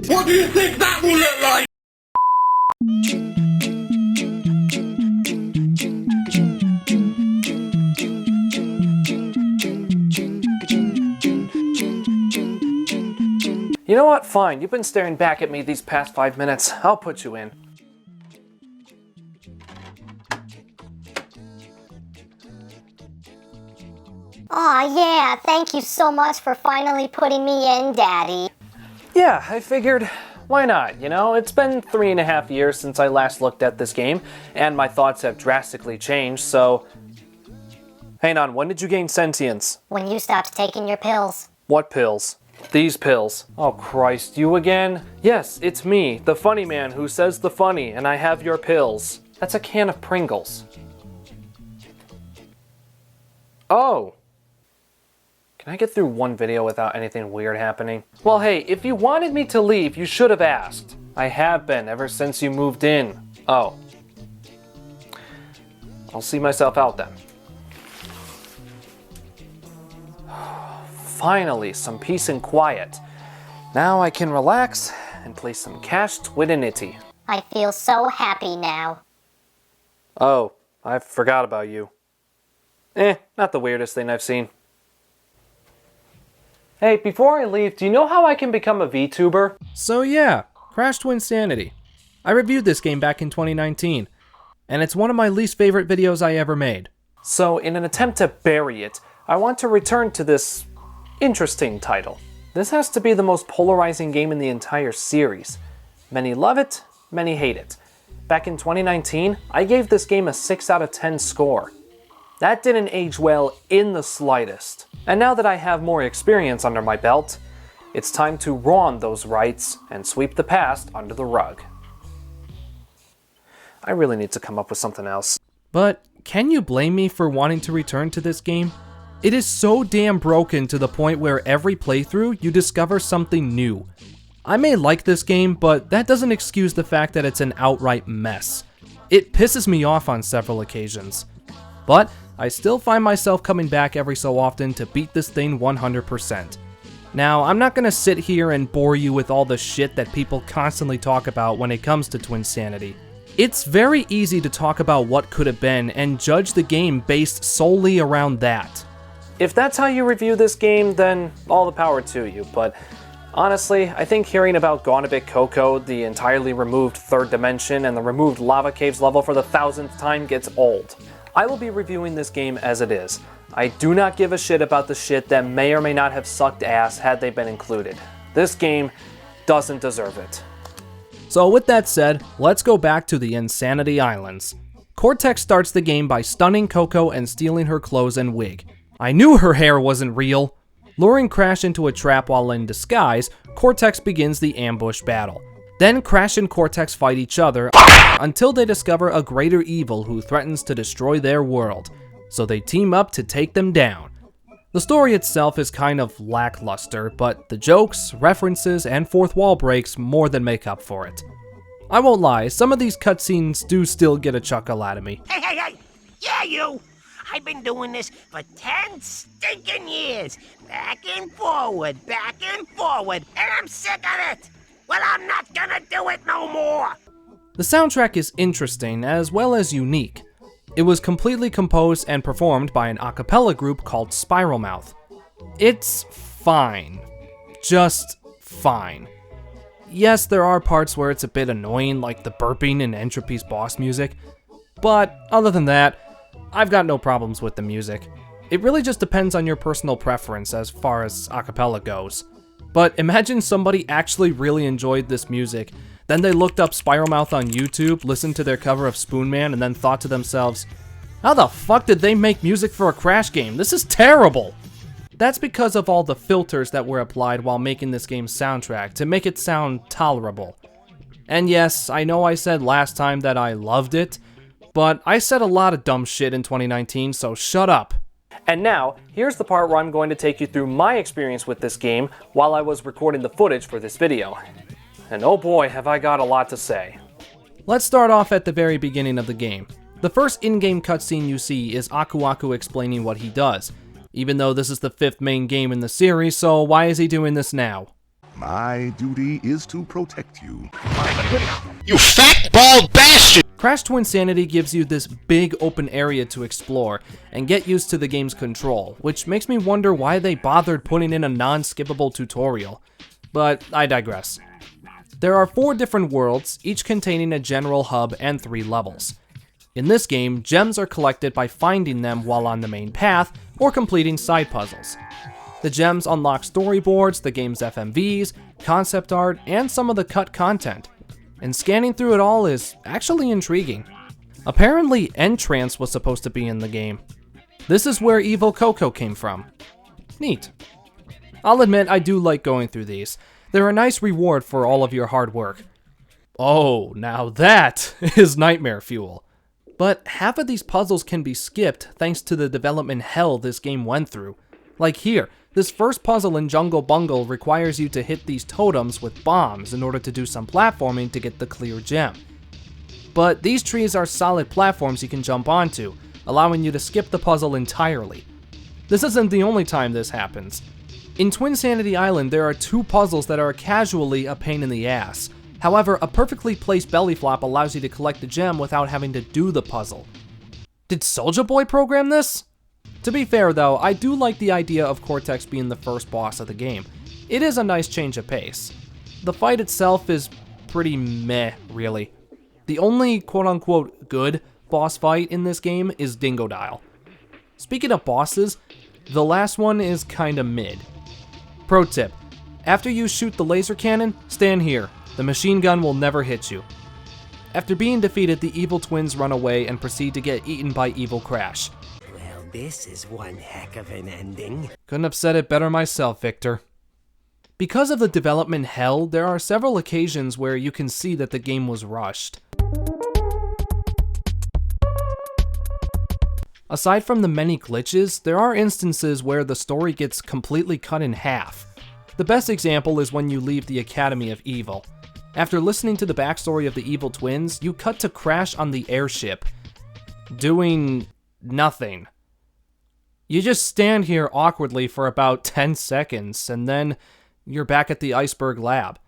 What do you think that will look like? You know what? Fine. You've been staring back at me these past 5 minutes. I'll put you in. Aw, yeah, thank you so much for finally putting me in, Daddy. Yeah, I figured, why not? You know, it's been 3.5 years since I last looked at this game, and my thoughts have drastically changed, so... Hang on, when did you gain sentience? When you stopped taking your pills. What pills? These pills. Oh Christ, you again? Yes, it's me, the funny man who says the funny, and I have your pills. That's a can of Pringles. Oh. Can I get through one video without anything weird happening? Well, hey, if you wanted me to leave, you should have asked. I have been ever since you moved in. Oh. I'll see myself out then. Finally, some peace and quiet. Now I can relax and play some Crash Twinsanity. I feel so happy now. Oh, I forgot about you. Not the weirdest thing I've seen. Hey, before I leave, do you know how I can become a VTuber? So yeah, Crash Twinsanity. I reviewed this game back in 2019, and it's one of my least favorite videos I ever made. So in an attempt to bury it, I want to return to this interesting title. This has to be the most polarizing game in the entire series. Many love it, many hate it. Back in 2019, I gave this game a 6 out of 10 score. That didn't age well in the slightest. And now that I have more experience under my belt, it's time to wrong those rights and sweep the past under the rug. I really need to come up with something else. But can you blame me for wanting to return to this game? It is so damn broken to the point where every playthrough you discover something new. I may like this game, but that doesn't excuse the fact that it's an outright mess. It pisses me off on several occasions. But I still find myself coming back every so often to beat this thing 100%. Now, I'm not gonna sit here and bore you with all the shit that people constantly talk about when it comes to Twinsanity. It's very easy to talk about what could have been and judge the game based solely around that. If that's how you review this game, then all the power to you, but honestly, I think hearing about Gone a Bit Coco, the entirely removed third dimension, and the removed lava caves level for the 1000th time gets old. I will be reviewing this game as it is. I do not give a shit about the shit that may or may not have sucked ass had they been included. This game doesn't deserve it. So with that said, let's go back to the Insanity Islands. Cortex starts the game by stunning Coco and stealing her clothes and wig. I knew her hair wasn't real. Luring Crash into a trap while in disguise, Cortex begins the ambush battle. Then Crash and Cortex fight each other until they discover a greater evil who threatens to destroy their world, so they team up to take them down. The story itself is kind of lackluster, but the jokes, references, and fourth wall breaks more than make up for it. I won't lie, some of these cutscenes do still get a chuckle out of me. Hey! Yeah, you! I've been doing this for 10 stinking years. Back and forward, and I'm sick of it! Well, I'm not gonna do it no more! The soundtrack is interesting as well as unique. It was completely composed and performed by an a cappella group called Spiral Mouth. It's fine. Just fine. Yes, there are parts where it's a bit annoying, like the burping in Entropy's boss music, but other than that, I've got no problems with the music. It really just depends on your personal preference as far as a cappella goes. But imagine somebody actually really enjoyed this music, then they looked up Spiral Mouth on YouTube, listened to their cover of Spoon Man, and then thought to themselves, how the fuck did they make music for a Crash game? This is terrible! That's because of all the filters that were applied while making this game's soundtrack to make it sound tolerable. And yes, I know I said last time that I loved it, but I said a lot of dumb shit in 2019, so shut up. And now, here's the part where I'm going to take you through my experience with this game while I was recording the footage for this video. And oh boy, have I got a lot to say. Let's start off at the very beginning of the game. The first in-game cutscene you see is Aku Aku explaining what he does, even though this is the 5th main game in the series, so why is he doing this now? My duty is to protect you. You fat, bald bastard! Crash Twinsanity gives you this big open area to explore and get used to the game's control, which makes me wonder why they bothered putting in a non-skippable tutorial. But I digress. There are 4 different worlds, each containing a general hub and 3 levels. In this game, gems are collected by finding them while on the main path or completing side puzzles. The gems unlock storyboards, the game's FMVs, concept art, and some of the cut content. And scanning through it all is actually intriguing. Apparently, Entrance was supposed to be in the game. This is where Evil Coco came from. Neat. I'll admit I do like going through these. They're a nice reward for all of your hard work. Oh, now that is nightmare fuel. But half of these puzzles can be skipped thanks to the development hell this game went through. Like here, this first puzzle in Jungle Bungle requires you to hit these totems with bombs in order to do some platforming to get the clear gem. But these trees are solid platforms you can jump onto, allowing you to skip the puzzle entirely. This isn't the only time this happens. In Twinsanity Island, there are 2 puzzles that are casually a pain in the ass. However, a perfectly placed belly flop allows you to collect the gem without having to do the puzzle. Did Soulja Boy program this? To be fair though, I do like the idea of Cortex being the first boss of the game. It is a nice change of pace. The fight itself is pretty meh, really. The only quote-unquote good boss fight in this game is Dingodile. Speaking of bosses, the last one is kinda mid. Pro tip, after you shoot the laser cannon, stand here. The machine gun will never hit you. After being defeated, the evil twins run away and proceed to get eaten by evil Crash. Well, this is one heck of an ending. Couldn't have said it better myself, Victor. Because of the development hell, there are several occasions where you can see that the game was rushed. Aside from the many glitches, there are instances where the story gets completely cut in half. The best example is when you leave the Academy of Evil. After listening to the backstory of the evil twins, you cut to Crash on the airship, doing nothing. You just stand here awkwardly for about 10 seconds, and then you're back at the iceberg lab.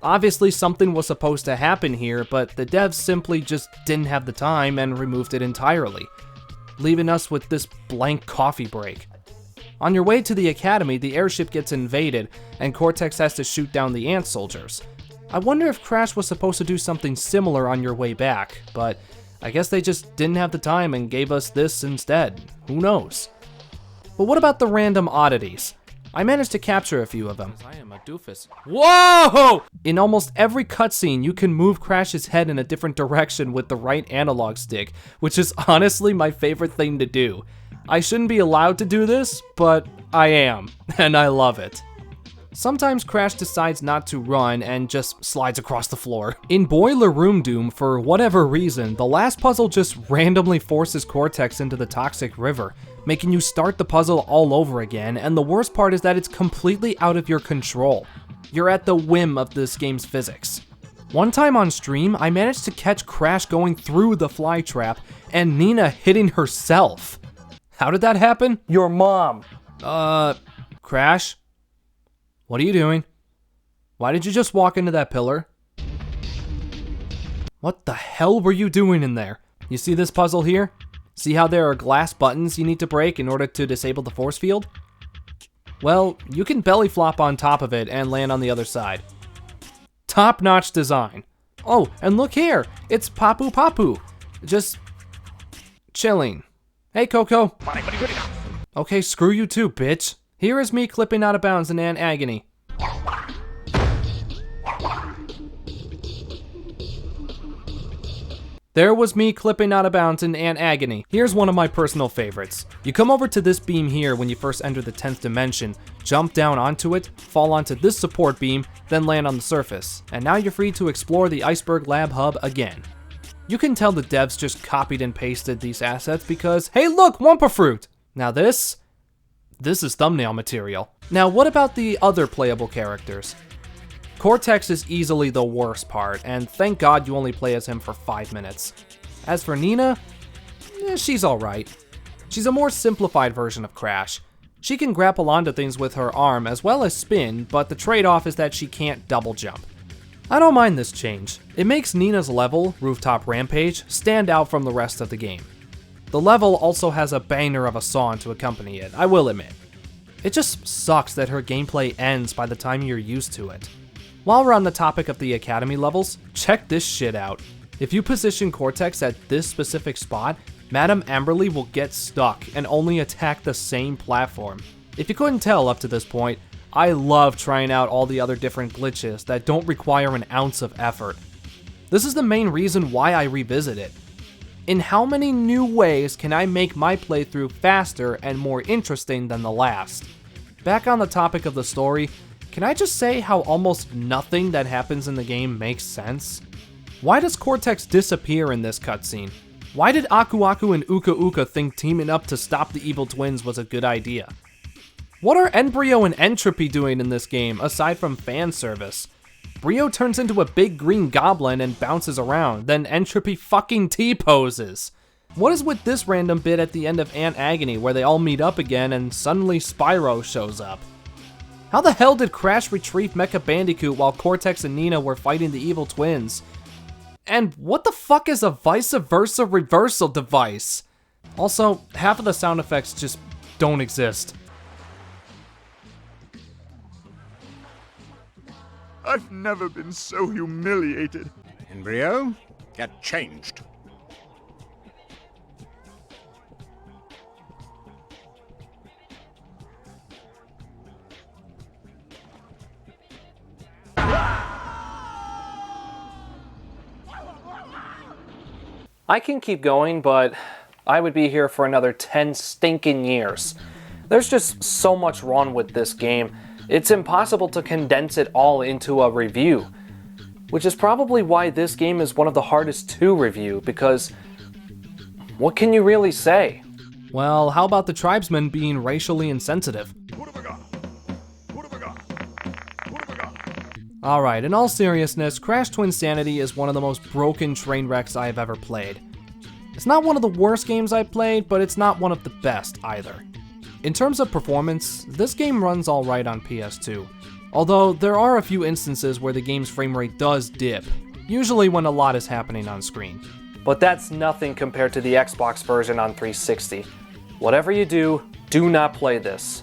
Obviously something was supposed to happen here, but the devs simply just didn't have the time and removed it entirely, leaving us with this blank coffee break. On your way to the Academy, the airship gets invaded, and Cortex has to shoot down the ant soldiers. I wonder if Crash was supposed to do something similar on your way back, but I guess they just didn't have the time and gave us this instead. Who knows? But what about the random oddities? I managed to capture a few of them. I am a doofus. Whoa! In almost every cutscene, you can move Crash's head in a different direction with the right analog stick, which is honestly my favorite thing to do. I shouldn't be allowed to do this, but I am, and I love it. Sometimes Crash decides not to run and just slides across the floor. In Boiler Room Doom, for whatever reason, the last puzzle just randomly forces Cortex into the toxic river, making you start the puzzle all over again, and the worst part is that it's completely out of your control. You're at the whim of this game's physics. One time on stream, I managed to catch Crash going through the fly trap and Nina hitting herself. How did that happen? Your mom. Crash? What are you doing? Why did you just walk into that pillar? What the hell were you doing in there? You see this puzzle here? See how there are glass buttons you need to break in order to disable the force field? Well, you can belly flop on top of it and land on the other side. Top-notch design. Oh, and look here, it's Papu Papu. Just chilling. Hey, Coco. Okay, screw you too, bitch. Here is me clipping out of bounds in Ant Agony. There was me clipping out of bounds in Ant Agony. Here's one of my personal favorites. You come over to this beam here when you first enter the 10th dimension, jump down onto it, fall onto this support beam, then land on the surface. And now you're free to explore the Iceberg Lab Hub again. You can tell the devs just copied and pasted these assets because, hey look, Wumpa Fruit! Now this is thumbnail material. Now what about the other playable characters? Cortex is easily the worst part, and thank God you only play as him for 5 minutes. As for Nina, she's alright. She's a more simplified version of Crash. She can grapple onto things with her arm as well as spin, but the trade-off is that she can't double jump. I don't mind this change. It makes Nina's level, Rooftop Rampage, stand out from the rest of the game. The level also has a banger of a song to accompany it, I will admit. It just sucks that her gameplay ends by the time you're used to it. While we're on the topic of the Academy levels, check this shit out. If you position Cortex at this specific spot, Madame Amberly will get stuck and only attack the same platform. If you couldn't tell up to this point, I love trying out all the other different glitches that don't require an ounce of effort. This is the main reason why I revisit it. In how many new ways can I make my playthrough faster and more interesting than the last? Back on the topic of the story, can I just say how almost nothing that happens in the game makes sense? Why does Cortex disappear in this cutscene? Why did Aku Aku and Uka Uka think teaming up to stop the evil twins was a good idea? What are Embryo and Entropy doing in this game aside from fan service? Brio turns into a big green goblin and bounces around, then Entropy fucking T-poses. What is with this random bit at the end of Ant Agony where they all meet up again and suddenly Spyro shows up? How the hell did Crash retrieve Mecha Bandicoot while Cortex and Nina were fighting the evil twins? And what the fuck is a vice versa reversal device? Also, half of the sound effects just don't exist. I've never been so humiliated. Embryo, get changed. I can keep going, but I would be here for another 10 stinking years. There's just so much wrong with this game. It's impossible to condense it all into a review, which is probably why this game is one of the hardest to review, because what can you really say? Well, how about the tribesmen being racially insensitive? Alright, in all seriousness, Crash Twinsanity is one of the most broken train wrecks I have ever played. It's not one of the worst games I've played, but it's not one of the best either. In terms of performance, this game runs alright on PS2, although there are a few instances where the game's frame rate does dip, usually when a lot is happening on screen. But that's nothing compared to the Xbox version on 360. Whatever you do, do not play this.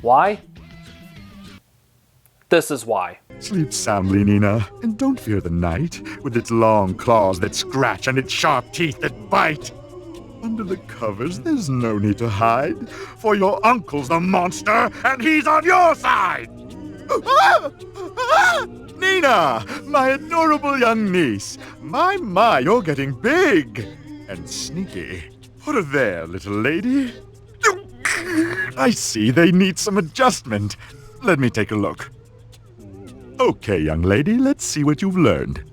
Why? This is why. Sleep soundly, Nina, and don't fear the night, with its long claws that scratch and its sharp teeth that bite. Under the covers, there's no need to hide, for your uncle's the monster, and he's on your side! Nina, my adorable young niece. My, you're getting big and sneaky. Put her there, little lady. I see they need some adjustment. Let me take a look. Okay, young lady, let's see what you've learned.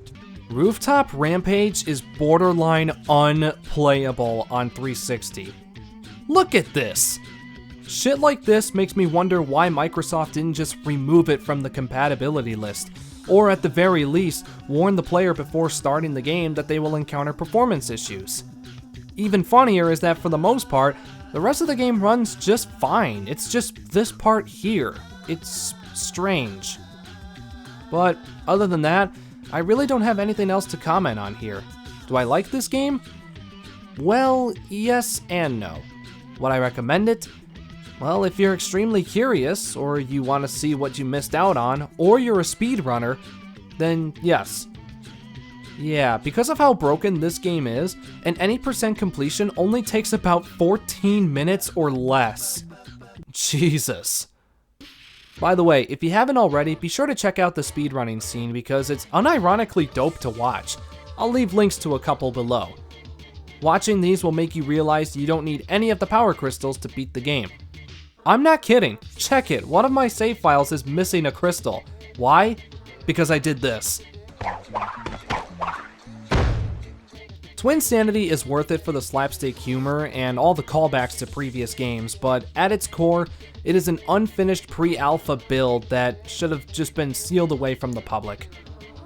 Rooftop Rampage is borderline unplayable on 360. Look at this! Shit like this makes me wonder why Microsoft didn't just remove it from the compatibility list, or at the very least, warn the player before starting the game that they will encounter performance issues. Even funnier is that for the most part, the rest of the game runs just fine. It's just this part here. It's strange. But other than that, I really don't have anything else to comment on here. Do I like this game? Well, yes and no. Would I recommend it? Well, if you're extremely curious, or you want to see what you missed out on, or you're a speedrunner, then yes. Yeah, because of how broken this game is, and any percent completion only takes about 14 minutes or less. Jesus. By the way, if you haven't already, be sure to check out the speedrunning scene because it's unironically dope to watch. I'll leave links to a couple below. Watching these will make you realize you don't need any of the power crystals to beat the game. I'm not kidding, check it, one of my save files is missing a crystal. Why? Because I did this. Twinsanity is worth it for the slapstick humor and all the callbacks to previous games, but at its core, it is an unfinished pre-alpha build that should have just been sealed away from the public.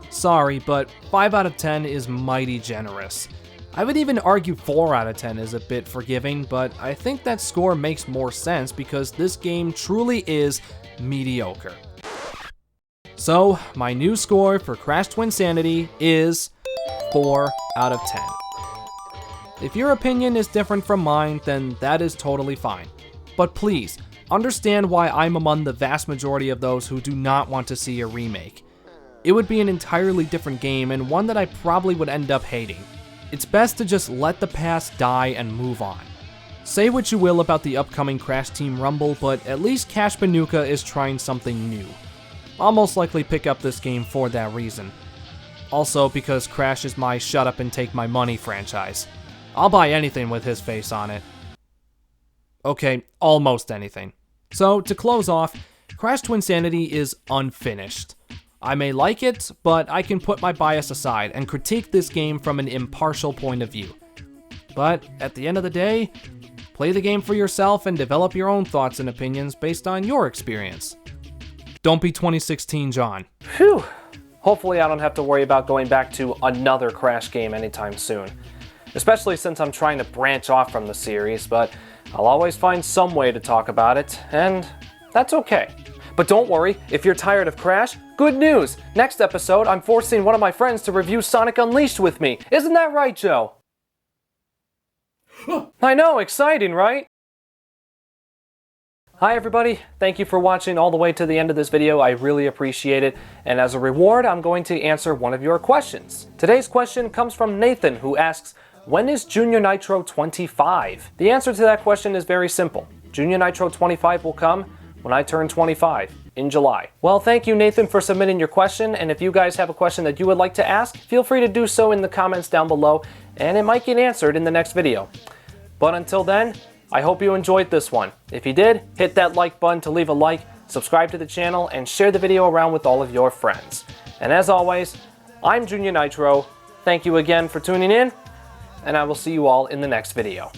Sorry, but 5 out of 10 is mighty generous. I would even argue 4 out of 10 is a bit forgiving, but I think that score makes more sense because this game truly is mediocre. So, my new score for Crash Twinsanity is 4 out of 10. If your opinion is different from mine, then that is totally fine. But please, understand why I'm among the vast majority of those who do not want to see a remake. It would be an entirely different game and one that I probably would end up hating. It's best to just let the past die and move on. Say what you will about the upcoming Crash Team Rumble, but at least Cash Banuka is trying something new. I'll most likely pick up this game for that reason. Also because Crash is my shut up and take my money franchise. I'll buy anything with his face on it. Okay, almost anything. So, to close off, Crash Twinsanity is unfinished. I may like it, but I can put my bias aside and critique this game from an impartial point of view. But at the end of the day, play the game for yourself and develop your own thoughts and opinions based on your experience. Don't be 2016 John. Phew. Hopefully I don't have to worry about going back to another Crash game anytime soon. Especially since I'm trying to branch off from the series, but I'll always find some way to talk about it, and that's okay. But don't worry, if you're tired of Crash, good news! Next episode, I'm forcing one of my friends to review Sonic Unleashed with me. Isn't that right, Joe? I know, exciting, right? Hi everybody, thank you for watching all the way to the end of this video. I really appreciate it. And as a reward, I'm going to answer one of your questions. Today's question comes from Nathan, who asks, when is JuniorNitro 25? The answer to that question is very simple. JuniorNitro 25 will come when I turn 25 in July. Well, thank you, Nathan, for submitting your question. And if you guys have a question that you would like to ask, feel free to do so in the comments down below, and it might get answered in the next video. But until then, I hope you enjoyed this one. If you did, hit that like button to leave a like, subscribe to the channel, and share the video around with all of your friends. And as always, I'm JuniorNitro. Thank you again for tuning in, and I will see you all in the next video.